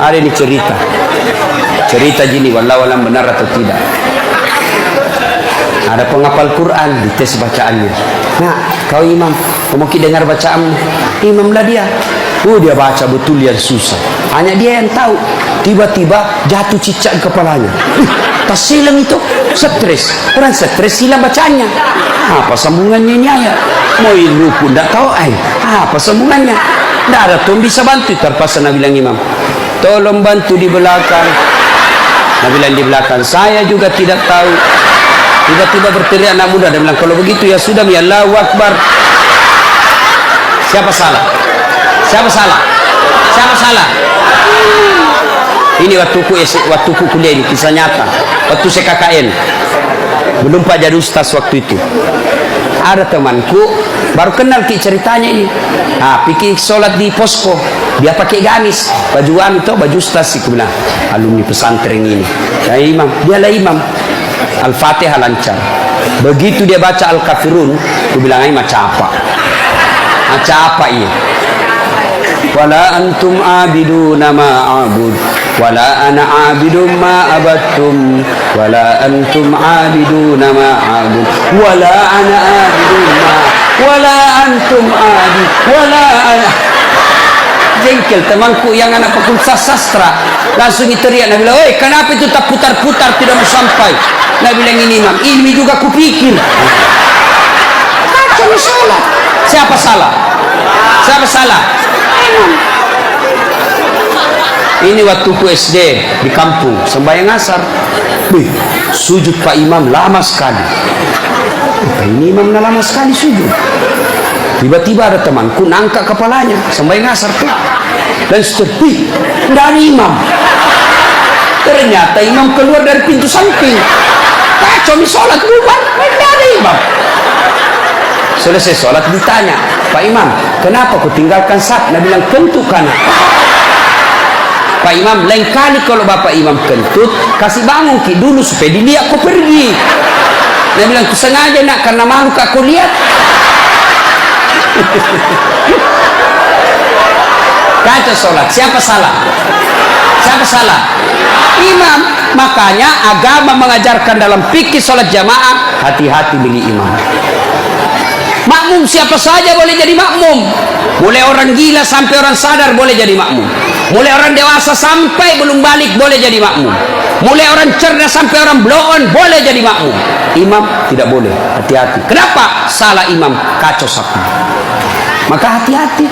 Ada ini cerita gini, wallahu alam benar atau tidak. Ada penghafal Quran, dites bacaannya. Nah, kau imam, kamu dengar bacaan imam lah dia. Dia baca betul yang susah. Hanya dia yang tahu. Tiba-tiba jatuh cicak di kepalanya. Tas silang itu, stres. Orang stres hilang bacaannya. Apa sambungannya ini ayat? Mau ilu pun tidak tahu apa sambungannya. Tidak ada tuh bisa bantu. Terpaksa Nabi bilang imam, tolong bantu di belakang. Nabi bilang di belakang, saya juga tidak tahu. Tiba-tiba berteriak anak muda dan bilang, kalau begitu ya sudah, ya Allahu Akbar. Siapa salah? Siapa salah? Siapa salah? Ini waktu kuliah ini, kisah nyata. Waktu saya KKN, belum Pak jadi ustaz waktu itu. Ada temanku, baru kenal ceritanya ini. Pikir sholat di posko, dia pakai gamis, baju baju ustaz. Aku bilang, alumni pesantren ini. Ya imam, dialah imam. Al-Fatihah lancar. Begitu dia baca Al-Kafirun, aku bilang, macam apa? Macam apa ini? Wala antum abiduna ma a'bud, wala ana abidum ma abattum, wala antum abiduna ma a'bud, wala ana abidum ma, wala antum abid, wala ana. Jengkel temanku yang anak fakultas sastra langsung teriak. Nabi bilang, "Oi, kenapa itu tak putar-putar tidak mau sampai?" Nabi bilang, ini imam, ilmi juga kupikir. Kacau salah. Siapa salah? Siapa salah? Imam. Ini waktu ku SD di kampung sembahyang asar. Sujud Pak Imam lama sekali. Ini imam lama sekali sujud. Tiba-tiba ada temanku nangkat kepalanya sembahyang asar tuh. Dan seterpi dari imam. Ternyata imam keluar dari pintu samping. Kacau nih sholat bubar dari imam. Selesai sholat ditanya, Pak Imam, kenapa kau tinggalkan saf? Nabi bilang, kentut kanan. Pak Imam, lain kali kalau Bapak Imam kentut, kasih bangun ki dulu supaya dilihat kau pergi. Nabi bilang, aku sengaja nak karena malu kau lihat. Kacau sholat. Siapa salah? Siapa salah? Imam. Makanya agama mengajarkan dalam fikih sholat jamaah, hati-hati milih imam. Makmum siapa saja boleh jadi makmum. Mulai orang gila sampai orang sadar boleh jadi makmum. Mulai orang dewasa sampai belum balik boleh jadi makmum. Mulai orang cerdas sampai orang blow on boleh jadi makmum. Imam tidak boleh. Hati-hati. Kenapa? Salah imam kacau sapu. Maka hati-hati.